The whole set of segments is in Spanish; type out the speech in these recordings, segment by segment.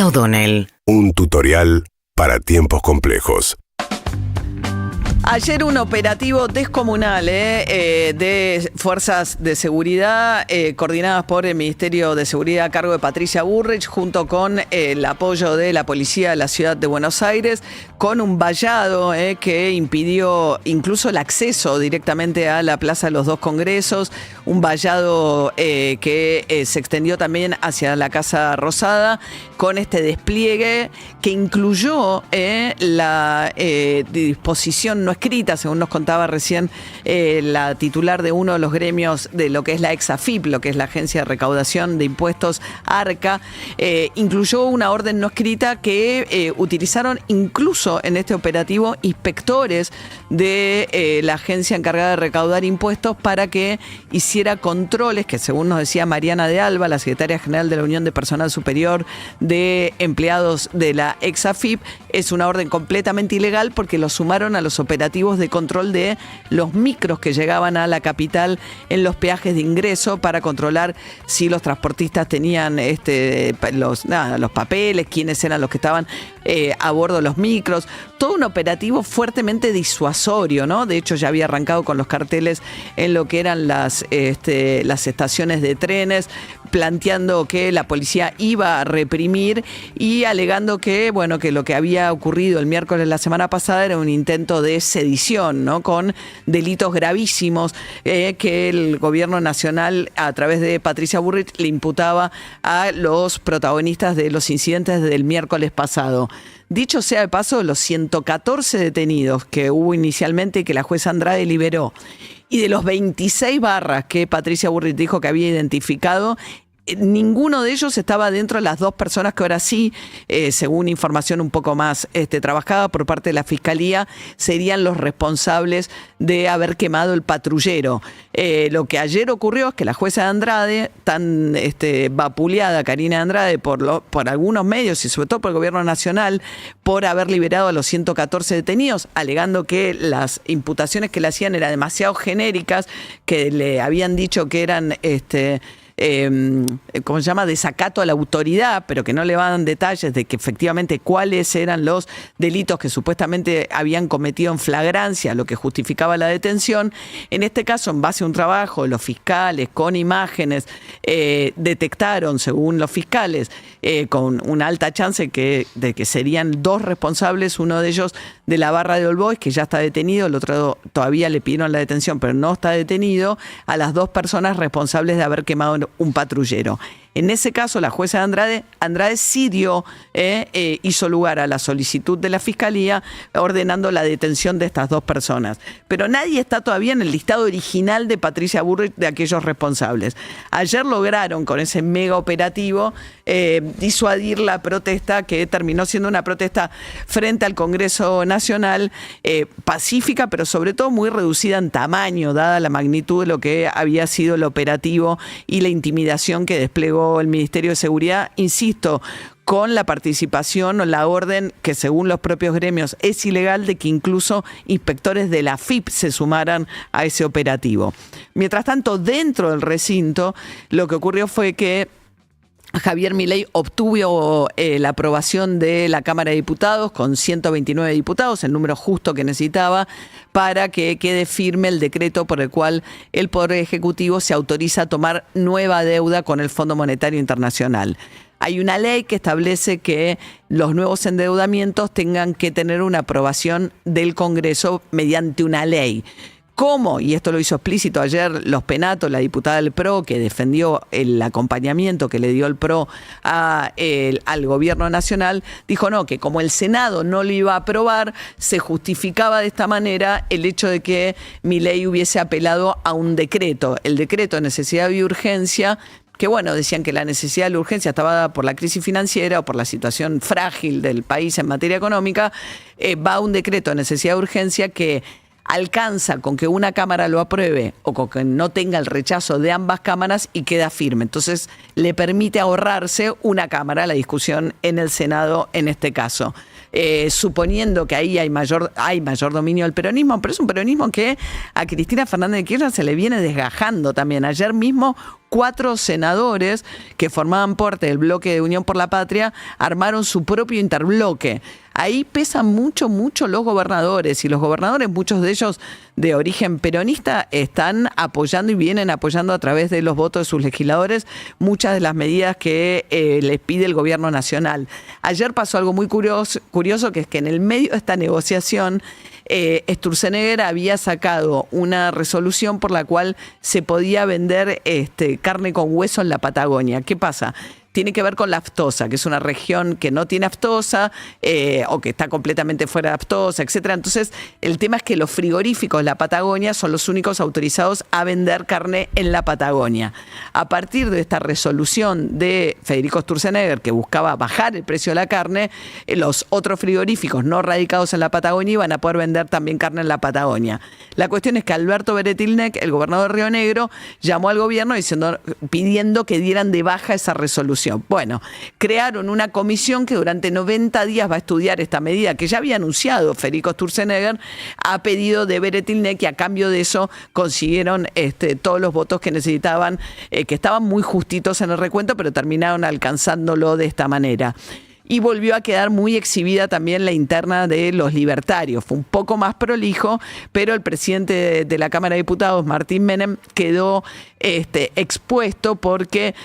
O'Donnell. Un tutorial para tiempos complejos. Ayer un operativo descomunal de fuerzas de seguridad coordinadas por el Ministerio de Seguridad a cargo de Patricia Bullrich, junto con el apoyo de la policía de la ciudad de Buenos Aires, con un vallado que impidió incluso el acceso directamente a la Plaza de los Dos Congresos, un vallado que se extendió también hacia la Casa Rosada, con este despliegue que incluyó la disposición no escrita, según nos contaba recién la titular de uno de los gremios de lo que es la ex-AFIP, lo que es la Agencia de Recaudación de Impuestos, ARCA, incluyó una orden no escrita que utilizaron incluso en este operativo inspectores de la agencia encargada de recaudar impuestos para que hiciera controles que, según nos decía Mariana de Alba, la secretaria general de la Unión de Personal Superior de Empleados de la ex-AFIP, es una orden completamente ilegal porque lo sumaron a los operativos de control de los micros que llegaban a la capital en los peajes de ingreso para controlar si los transportistas tenían los papeles, quiénes eran los que estaban a bordo de los micros. Todo un operativo fuertemente disuasorio, ¿no? De hecho, ya había arrancado con los carteles en lo que eran las estaciones de trenes, planteando que la policía iba a reprimir y alegando que, bueno, que lo que había ocurrido el miércoles de la semana pasada era un intento de sedición, ¿no? Con delitos gravísimos que el gobierno nacional, a través de Patricia Bullrich, le imputaba a los protagonistas de los incidentes del miércoles pasado. Dicho sea de paso, los 114 detenidos que hubo inicialmente y que la jueza Andrade liberó, y de los 26 barras que Patricia Bullrich dijo que había identificado, ninguno de ellos estaba dentro de las dos personas que ahora sí, según información un poco más trabajada por parte de la Fiscalía, serían los responsables de haber quemado el patrullero. Lo que ayer ocurrió es que la jueza Andrade, tan vapuleada, Karina Andrade, por algunos medios y sobre todo por el gobierno nacional, por haber liberado a los 114 detenidos, alegando que las imputaciones que le hacían eran demasiado genéricas, que le habían dicho que eran ¿cómo se llama?, desacato a la autoridad, pero que no le dan detalles de que efectivamente cuáles eran los delitos que supuestamente habían cometido en flagrancia, lo que justificaba la detención. En este caso, en base a un trabajo, los fiscales con imágenes detectaron, según los fiscales, con una alta chance de que serían dos responsables, uno de ellos de la barra de All Boys, que ya está detenido, el otro todavía le pidieron la detención, pero no está detenido, a las dos personas responsables de haber quemado un patrullero. En ese caso, la jueza Andrade sí hizo lugar a la solicitud de la Fiscalía ordenando la detención de estas dos personas. Pero nadie está todavía en el listado original de Patricia Bullrich de aquellos responsables. Ayer lograron, con ese mega operativo, disuadir la protesta, que terminó siendo una protesta frente al Congreso Nacional, pacífica, pero sobre todo muy reducida en tamaño, dada la magnitud de lo que había sido el operativo y la intimidación que desplegó el Ministerio de Seguridad, insisto, con la participación o la orden que, según los propios gremios, es ilegal, de que incluso inspectores de la AFIP se sumaran a ese operativo. Mientras tanto, dentro del recinto, lo que ocurrió fue que Javier Milei obtuvo la aprobación de la Cámara de Diputados con 129 diputados, el número justo que necesitaba para que quede firme el decreto por el cual el Poder Ejecutivo se autoriza a tomar nueva deuda con el Fondo Monetario Internacional. Hay una ley que establece que los nuevos endeudamientos tengan que tener una aprobación del Congreso mediante una ley. ¿Cómo? Y esto lo hizo explícito ayer Los Penato, la diputada del PRO, que defendió el acompañamiento que le dio el PRO al gobierno nacional, dijo no, que como el Senado no lo iba a aprobar, se justificaba de esta manera el hecho de que Milei hubiese apelado a un decreto, el decreto de necesidad y urgencia, que bueno, decían que la necesidad de la urgencia estaba dada por la crisis financiera o por la situación frágil del país en materia económica. Va a un decreto de necesidad de urgencia que alcanza con que una cámara lo apruebe o con que no tenga el rechazo de ambas cámaras y queda firme. Entonces le permite ahorrarse una cámara, la discusión en el Senado en este caso. Suponiendo que ahí hay mayor dominio del peronismo, pero es un peronismo que a Cristina Fernández de Kirchner se le viene desgajando también. Ayer mismo 4 senadores que formaban parte del bloque de Unión por la Patria armaron su propio interbloque. Ahí pesan mucho los gobernadores, y los gobernadores, muchos de ellos de origen peronista, están apoyando y vienen apoyando a través de los votos de sus legisladores muchas de las medidas que les pide el gobierno nacional. Ayer pasó algo muy curioso, que es que en el medio de esta negociación, Sturzenegger había sacado una resolución por la cual se podía vender carne con hueso en la Patagonia. ¿Qué pasa? Tiene que ver con la aftosa, que es una región que no tiene aftosa o que está completamente fuera de aftosa, etcétera. Entonces, el tema es que los frigoríficos de la Patagonia son los únicos autorizados a vender carne en la Patagonia. A partir de esta resolución de Federico Sturzenegger, que buscaba bajar el precio de la carne, los otros frigoríficos no radicados en la Patagonia iban a poder vender también carne en la Patagonia. La cuestión es que Alberto Beretilnec, el gobernador de Río Negro, llamó al gobierno pidiendo que dieran de baja esa resolución. Bueno, crearon una comisión que durante 90 días va a estudiar esta medida que ya había anunciado Federico Sturzenegger a pedido de Beretilnec, y a cambio de eso consiguieron todos los votos que necesitaban, que estaban muy justitos en el recuento, pero terminaron alcanzándolo de esta manera. Y volvió a quedar muy exhibida también la interna de los libertarios. Fue un poco más prolijo, pero el presidente de la Cámara de Diputados, Martín Menem, quedó expuesto porque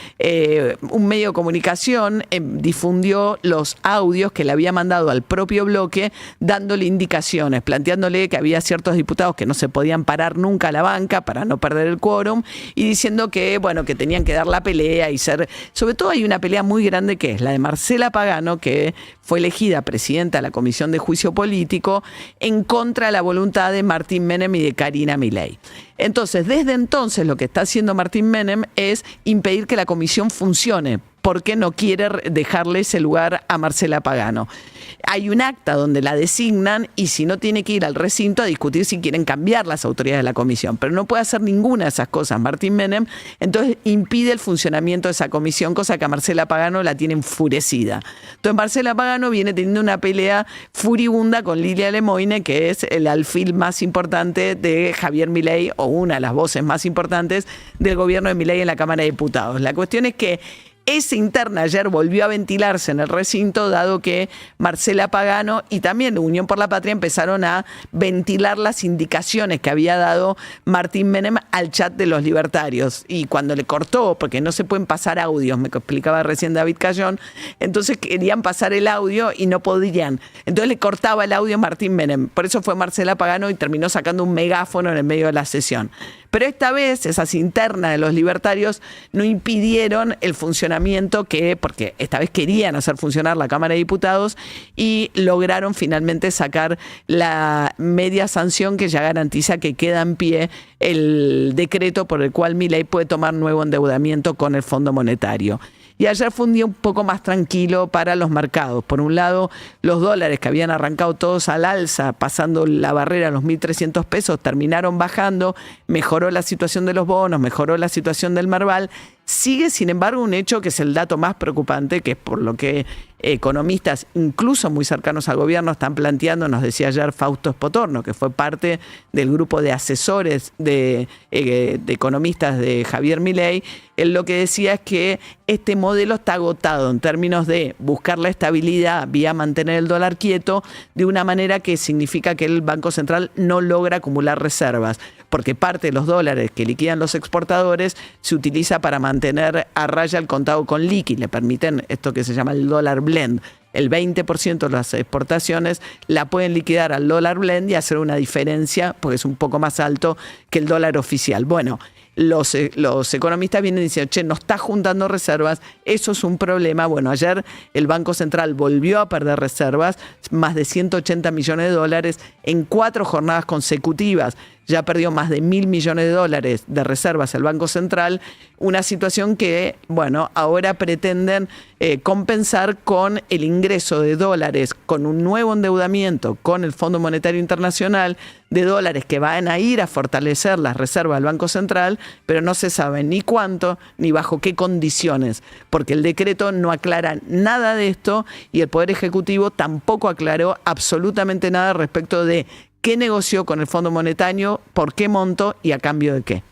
un medio de comunicación difundió los audios que le había mandado al propio bloque, dándole indicaciones, planteándole que había ciertos diputados que no se podían parar nunca a la banca para no perder el quórum, y diciendo que, bueno, que tenían que dar la pelea y ser... Sobre todo hay una pelea muy grande que es la de Marcela Pagano, que fue elegida presidenta de la Comisión de Juicio Político en contra de la voluntad de Martín Menem y de Karina Milei. Entonces, desde entonces lo que está haciendo Martín Menem es impedir que la comisión funcione, porque no quiere dejarle ese lugar a Marcela Pagano. Hay un acta donde la designan, y si no, tiene que ir al recinto a discutir si quieren cambiar las autoridades de la comisión, pero no puede hacer ninguna de esas cosas Martín Menem, entonces impide el funcionamiento de esa comisión, cosa que a Marcela Pagano la tiene enfurecida. Entonces Marcela Pagano viene teniendo una pelea furibunda con Lilia Lemoine, que es el alfil más importante de Javier Milei, o una de las voces más importantes del gobierno de Milei en la Cámara de Diputados. La cuestión es que esa interna ayer volvió a ventilarse en el recinto, dado que Marcela Pagano y también Unión por la Patria empezaron a ventilar las indicaciones que había dado Martín Menem al chat de los libertarios. Y cuando le cortó, porque no se pueden pasar audios, me explicaba recién David Cayón, entonces querían pasar el audio y no podían. Entonces le cortaba el audio a Martín Menem. Por eso fue Marcela Pagano y terminó sacando un megáfono en el medio de la sesión. Pero esta vez esas internas de los libertarios no impidieron el funcionamiento porque esta vez querían hacer funcionar la Cámara de Diputados, y lograron finalmente sacar la media sanción que ya garantiza que queda en pie el decreto por el cual Milei puede tomar nuevo endeudamiento con el Fondo Monetario. Y ayer fue un día un poco más tranquilo para los mercados. Por un lado, los dólares que habían arrancado todos al alza, pasando la barrera a los 1.300 pesos, terminaron bajando, mejoró la situación de los bonos, mejoró la situación del Merval. Sigue, sin embargo, un hecho que es el dato más preocupante, que es por lo que economistas, incluso muy cercanos al gobierno, están planteando, nos decía ayer Fausto Spotorno, que fue parte del grupo de asesores de economistas de Javier Milei. Él lo que decía es que este modelo está agotado en términos de buscar la estabilidad vía mantener el dólar quieto, de una manera que significa que el Banco Central no logra acumular reservas, porque parte de los dólares que liquidan los exportadores se utiliza para mantener a raya el contado con liqui, le permiten esto que se llama el dólar blend. El 20% de las exportaciones la pueden liquidar al dólar blend y hacer una diferencia, porque es un poco más alto que el dólar oficial. Bueno, los economistas vienen diciendo, che, no está juntando reservas, eso es un problema. Bueno, ayer el Banco Central volvió a perder reservas, más de 180 millones de dólares en 4 jornadas consecutivas. Ya perdió más de 1.000 millones de dólares de reservas el Banco Central, una situación que, bueno, ahora pretenden compensar con el ingreso de dólares, con un nuevo endeudamiento con el Fondo Monetario Internacional, de dólares que van a ir a fortalecer las reservas del Banco Central, pero no se sabe ni cuánto ni bajo qué condiciones, porque el decreto no aclara nada de esto y el Poder Ejecutivo tampoco aclaró absolutamente nada respecto de qué negoció con el Fondo Monetario, por qué monto y a cambio de qué.